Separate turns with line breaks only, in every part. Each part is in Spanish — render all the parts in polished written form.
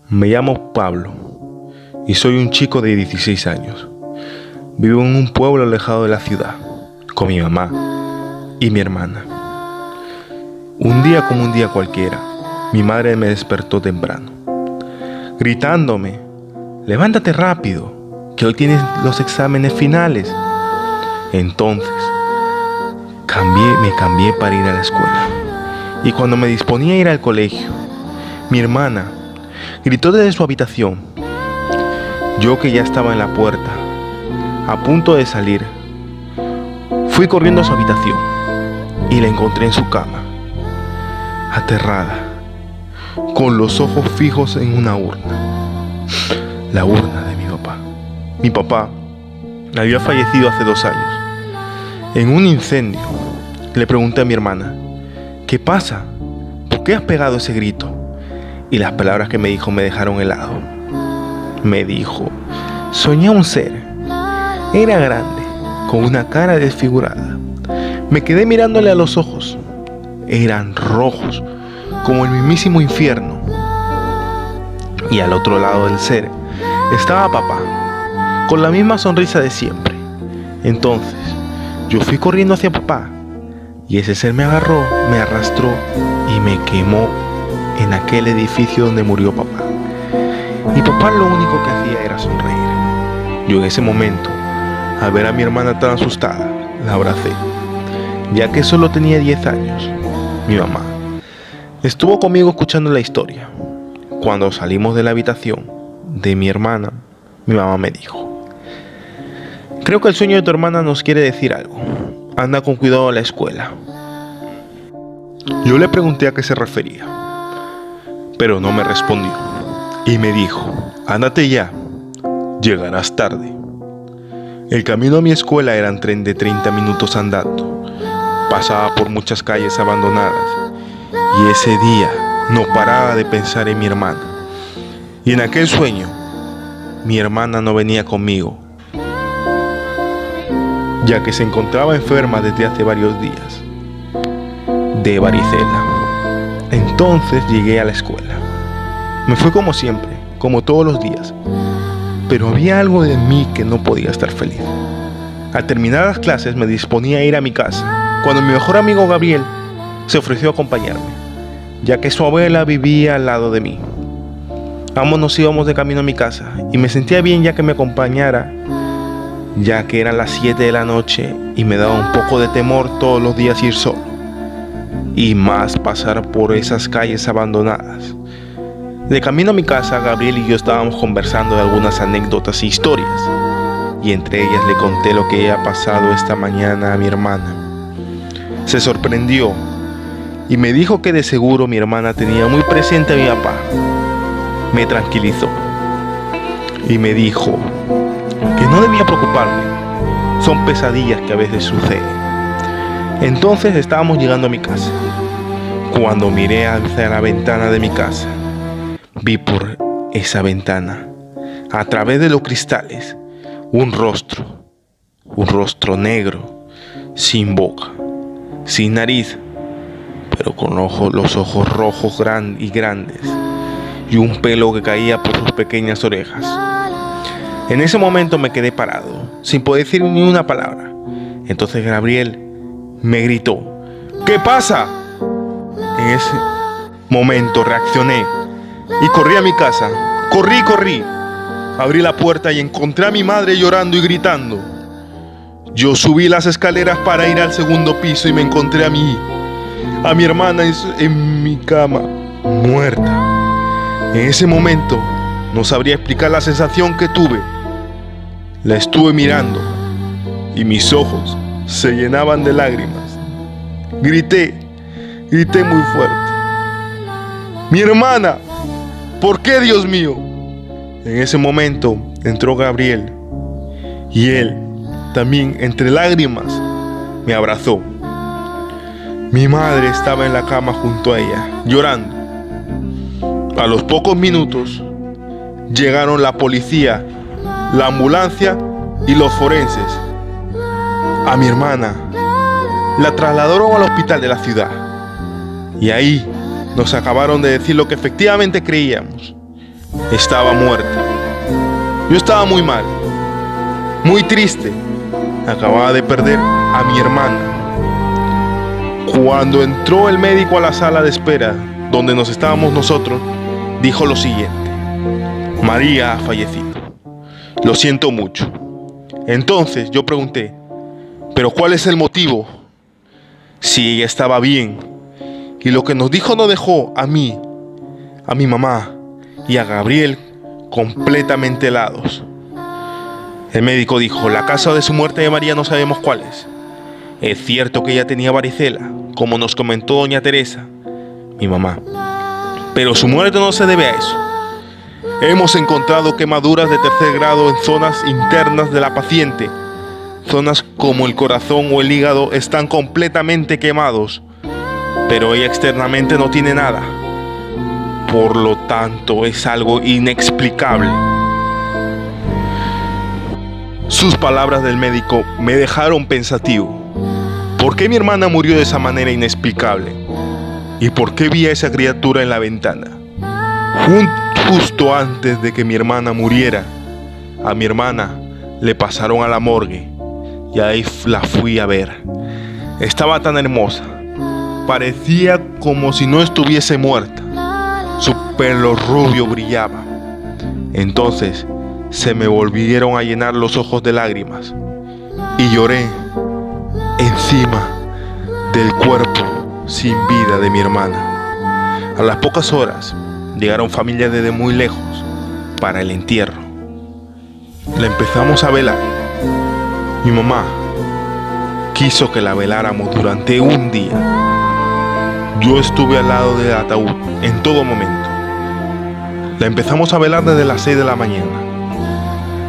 Me llamo Pablo y soy un chico de 16 años. Vivo en un pueblo alejado de la ciudad, con mi mamá y mi hermana. Un día como un día cualquiera, mi madre me despertó temprano, gritándome: «Levántate rápido, que hoy tienes los exámenes finales». Entonces, me cambié para ir a la escuela. Y cuando me disponía a ir al colegio, mi hermana gritó desde su habitación. Yo, que ya estaba en la puerta, a punto de salir, fui corriendo a su habitación y la encontré en su cama, aterrada, con los ojos fijos en una urna. La urna de mi papá. Mi papá había fallecido hace 2 años en un incendio. Le pregunté a mi hermana: «¿Qué pasa? ¿Por qué has pegado ese grito?». Y las palabras que me dijo me dejaron helado. Me dijo: «Soñé a un ser. Era grande, con una cara desfigurada. Me quedé mirándole a los ojos. Eran rojos, como el mismísimo infierno. Y al otro lado del ser estaba papá, con la misma sonrisa de siempre. Entonces yo fui corriendo hacia papá, y ese ser me agarró, me arrastró y me quemó en aquel edificio donde murió papá. Y papá lo único que hacía era sonreír». Yo en ese momento, al ver a mi hermana tan asustada, la abracé, ya que solo tenía 10 años. Mi mamá estuvo conmigo escuchando la historia. Cuando salimos de la habitación de mi hermana, mi mamá me dijo: «Creo que el sueño de tu hermana nos quiere decir algo. Anda con cuidado a la escuela». Yo le pregunté a qué se refería, pero no me respondió. Y me dijo: «Ándate ya, llegarás tarde». El camino a mi escuela era un tren de 30 minutos andando. Pasaba por muchas calles abandonadas, y ese día no paraba de pensar en mi hermana. Y en aquel sueño, mi hermana no venía conmigo, ya que se encontraba enferma desde hace varios días de varicela. Entonces llegué a la escuela. Me fue como siempre, como todos los días, pero había algo de mí que no podía estar feliz. Al terminar las clases me disponía a ir a mi casa, cuando mi mejor amigo Gabriel se ofreció a acompañarme, ya que su abuela vivía al lado de mí. Ambos nos íbamos de camino a mi casa y me sentía bien ya que me acompañara, ya que eran las 7 de la noche y me daba un poco de temor todos los días ir solo, y más pasar por esas calles abandonadas. De camino a mi casa, Gabriel y yo estábamos conversando de algunas anécdotas e historias, y entre ellas le conté lo que había pasado esta mañana a mi hermana. Se sorprendió y me dijo que de seguro mi hermana tenía muy presente a mi papá. Me tranquilizó y me dijo que no debía preocuparme. Son pesadillas que a veces suceden. Entonces estábamos llegando a mi casa, cuando miré hacia la ventana de mi casa. Vi por esa ventana, a través de los cristales, un rostro negro, sin boca, sin nariz, pero con los ojos rojos y grandes, y un pelo que caía por sus pequeñas orejas. En ese momento me quedé parado, sin poder decir ni una palabra. Entonces Gabriel me gritó: «¿Qué pasa?». En ese momento reaccioné y corrí a mi casa. Corrí. Abrí la puerta y encontré a mi madre llorando y gritando. Yo subí las escaleras para ir al segundo piso y me encontré a mi hermana en mi cama, muerta. En ese momento no sabría explicar la sensación que tuve. La estuve mirando y mis ojos se llenaban de lágrimas. Grité muy fuerte: «¡Mi hermana! ¿Por qué, Dios mío?». En ese momento entró Gabriel y él también, entre lágrimas, me abrazó. Mi madre estaba en la cama junto a ella, llorando. A los pocos minutos llegaron la policía, la ambulancia y los forenses. A mi hermana la trasladaron al hospital de la ciudad, y ahí nos acabaron de decir lo que efectivamente creíamos. estaba muerta. Yo estaba muy mal, muy triste. Acababa de perder a mi hermana. Cuando entró el médico a la sala de espera, donde nos estábamos nosotros, dijo lo siguiente: María ha fallecido. Lo siento mucho. Entonces yo pregunté: ¿pero cuál es el motivo? Si ella estaba bien. Y lo que nos dijo nos dejó a mí, a mi mamá y a Gabriel completamente helados. El médico dijo: la causa de su muerte de María no sabemos cuál es. Es cierto que ella tenía varicela, como nos comentó doña Teresa, mi mamá, pero su muerte no se debe a eso. Hemos encontrado quemaduras de tercer grado en zonas internas de la paciente. Zonas como el corazón o el hígado están completamente quemados, pero ella externamente no tiene nada. Por lo tanto, es algo inexplicable. Sus palabras del médico me dejaron pensativo. ¿Por qué mi hermana murió de esa manera inexplicable? ¿Y por qué vi a esa criatura en la ventana? Justo antes de que mi hermana muriera, a mi hermana le pasaron a la morgue y ahí la fui a ver. Estaba tan hermosa, parecía como si no estuviese muerta. Su pelo rubio brillaba. Entonces se me volvieron a llenar los ojos de lágrimas y lloré encima del cuerpo sin vida de mi hermana. A las pocas horas llegaron familias desde muy lejos para el entierro. La empezamos a velar. Mi mamá quiso que la veláramos durante un día. Yo estuve al lado del ataúd en todo momento. La empezamos a velar desde las 6 de la mañana.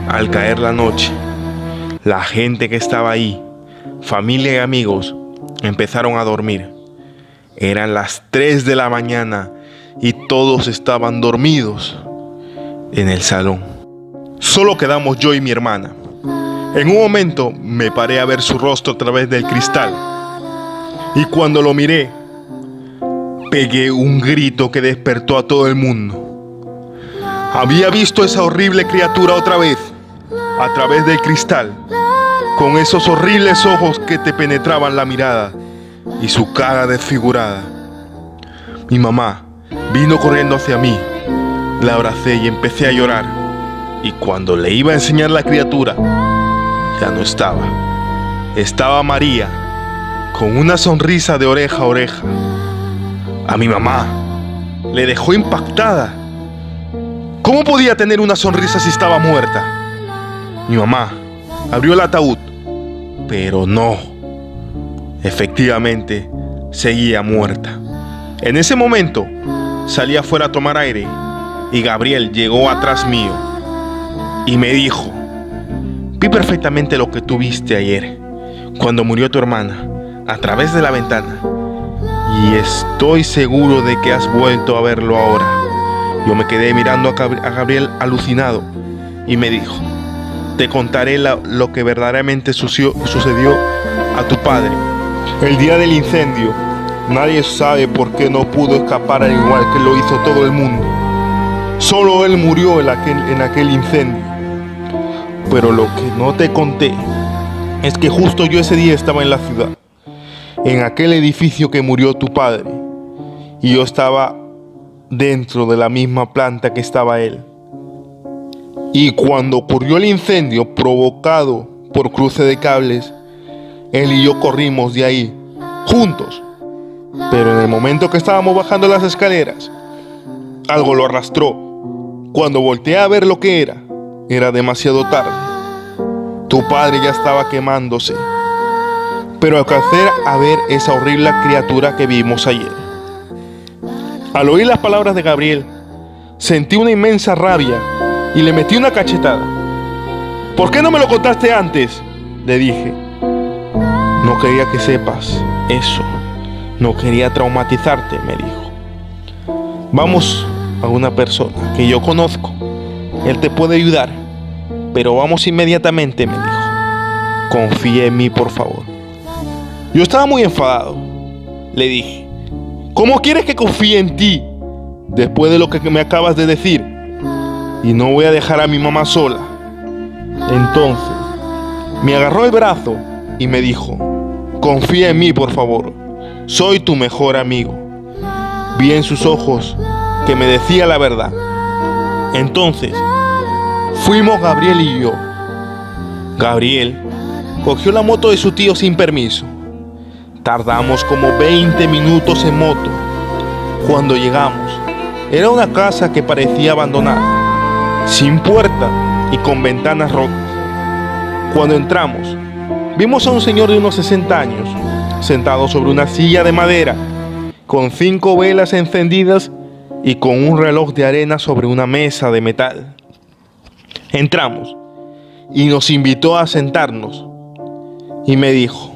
Al caer la noche, la gente que estaba ahí, familia y amigos, empezaron a dormir. Eran las 3 de la mañana y todos estaban dormidos en el salón. Solo quedamos yo y mi hermana. En un momento me paré a ver su rostro a través del cristal. Y cuando lo miré, pegué un grito que despertó a todo el mundo. Había visto esa horrible criatura otra vez, a través del cristal, con esos horribles ojos que te penetraban la mirada y su cara desfigurada. Mi mamá vino corriendo hacia mí, la abracé y empecé a llorar. Y cuando le iba a enseñar la criatura, ya no estaba. Estaba María, con una sonrisa de oreja a oreja. A mi mamá le dejó impactada. ¿Cómo podía tener una sonrisa si estaba muerta? Mi mamá abrió el ataúd, pero no. Efectivamente, seguía muerta. En ese momento, salí afuera a tomar aire y Gabriel llegó atrás mío y me dijo: vi perfectamente lo que tú viste ayer, cuando murió tu hermana, a través de la ventana. Y estoy seguro de que has vuelto a verlo ahora. Yo me quedé mirando a Gabriel alucinado y me dijo: te contaré lo que verdaderamente sucedió a tu padre. El día del incendio, nadie sabe por qué no pudo escapar al igual que lo hizo todo el mundo. Solo él murió en aquel incendio. Pero lo que no te conté es que justo yo ese día estaba en la ciudad, en aquel edificio que murió tu padre, y yo estaba dentro de la misma planta que estaba él. Y cuando ocurrió el incendio provocado por cruce de cables, él y yo corrimos de ahí, juntos. Pero en el momento que estábamos bajando las escaleras, algo lo arrastró. Cuando volteé a ver lo que era demasiado tarde. Tu padre ya estaba quemándose. Pero alcancé a ver esa horrible criatura que vimos ayer. Al oír las palabras de Gabriel, sentí una inmensa rabia y le metí una cachetada. ¿Por qué no me lo contaste antes?, le dije. No quería que sepas eso. No quería traumatizarte, me dijo. Vamos a una persona que yo conozco. Él te puede ayudar. Pero vamos inmediatamente, me dijo. Confía en mí, por favor. Yo estaba muy enfadado. Le dije: ¿cómo quieres que confíe en ti después de lo que me acabas de decir? y no voy a dejar a mi mamá sola. Entonces, me agarró el brazo y me dijo: confía en mí, por favor, soy tu mejor amigo. Vi en sus ojos que me decía la verdad. Entonces, fuimos Gabriel y yo. Gabriel cogió la moto de su tío sin permiso. Tardamos como 20 minutos en moto. Cuando llegamos, era una casa que parecía abandonada, sin puerta y con ventanas rotas. Cuando entramos, vimos a un señor de unos 60 años, sentado sobre una silla de madera, con 5 velas encendidas y con un reloj de arena sobre una mesa de metal. Entramos y nos invitó a sentarnos y me dijo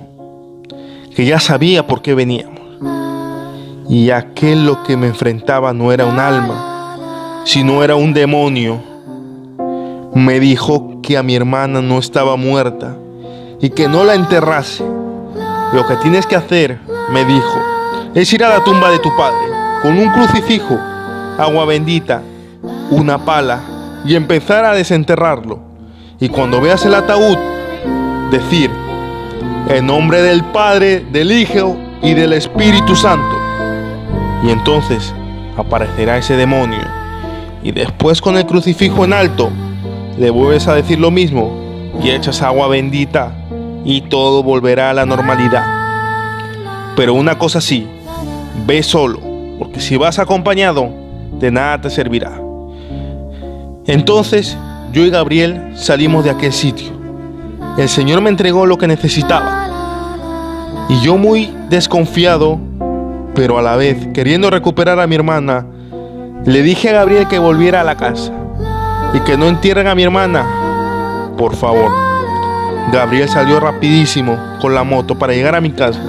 que ya sabía por qué veníamos. Y aquel lo que me enfrentaba no era un alma, sino era un demonio. Me dijo que a mi hermana no estaba muerta y que no la enterrase. Lo que tienes que hacer, me dijo, es ir a la tumba de tu padre con un crucifijo, agua bendita, una pala y empezar a desenterrarlo. Y cuando veas el ataúd, decir: en nombre del Padre, del Hijo y del Espíritu Santo. Y entonces aparecerá ese demonio. Y después, con el crucifijo en alto, le vuelves a decir lo mismo y echas agua bendita y todo volverá a la normalidad. Pero una cosa sí, ve solo, porque si vas acompañado, de nada te servirá. Entonces, yo y Gabriel salimos de aquel sitio. El Señor me entregó lo que necesitaba. Y yo, muy desconfiado, pero a la vez queriendo recuperar a mi hermana, le dije a Gabriel que volviera a la casa y que no entierren a mi hermana, por favor. Gabriel salió rapidísimo con la moto para llegar a mi casa.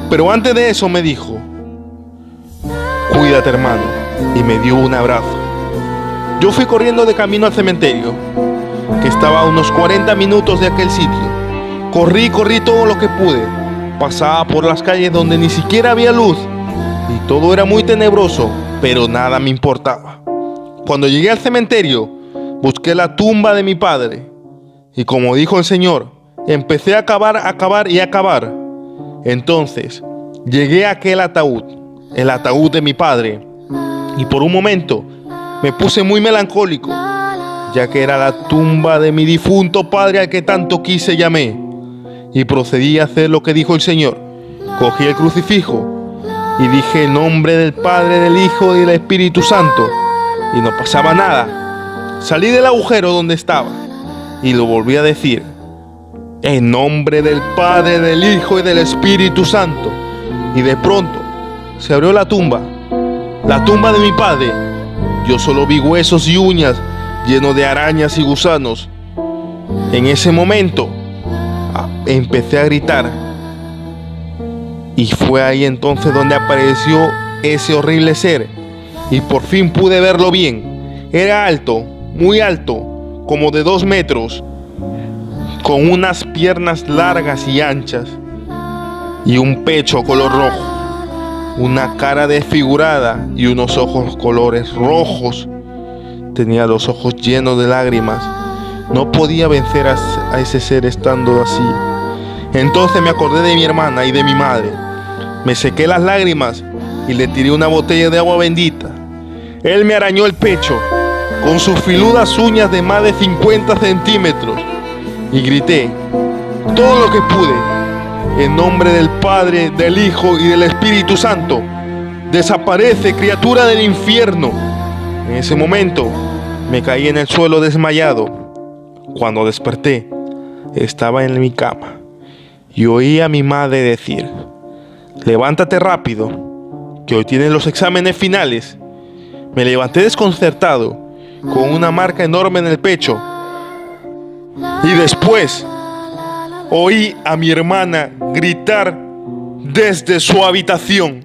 Pero antes de eso me dijo: cuídate, hermano, y me dio un abrazo. Yo fui corriendo de camino al cementerio, que estaba a unos 40 minutos de aquel sitio. Corrí todo lo que pude. Pasaba por las calles donde ni siquiera había luz y todo era muy tenebroso, pero nada me importaba. Cuando llegué al cementerio, busqué la tumba de mi padre y, como dijo el Señor, empecé a cavar. Entonces llegué a aquel ataúd, el ataúd de mi padre, y por un momento me puse muy melancólico, ya que era la tumba de mi difunto padre al que tanto quise y amé. Y procedí a hacer lo que dijo el Señor. Cogí el crucifijo y dije: en nombre del Padre, del Hijo y del Espíritu Santo. Y no pasaba nada. Salí del agujero donde estaba y lo volví a decir: en nombre del Padre, del Hijo y del Espíritu Santo. Y de pronto se abrió la tumba de mi padre. Yo solo vi huesos y uñas llenos de arañas y gusanos. En ese momento empecé a gritar y fue ahí entonces donde apareció ese horrible ser y por fin pude verlo bien. Era alto, muy alto, como de 2 metros, con unas piernas largas y anchas y un pecho color rojo, una cara desfigurada y unos ojos colores rojos. Tenía los ojos llenos de lágrimas. No podía vencer a ese ser estando así. Entonces me acordé de mi hermana y de mi madre. Me sequé las lágrimas y le tiré una botella de agua bendita. Él me arañó el pecho con sus filudas uñas de más de 50 centímetros y grité todo lo que pude: en nombre del Padre, del Hijo y del Espíritu Santo, desaparece, criatura del infierno. En ese momento me caí en el suelo desmayado. Cuando desperté, estaba en mi cama y oí a mi madre decir: levántate rápido, que hoy tienes los exámenes finales. Me levanté desconcertado, con una marca enorme en el pecho. Y después oí a mi hermana gritar desde su habitación: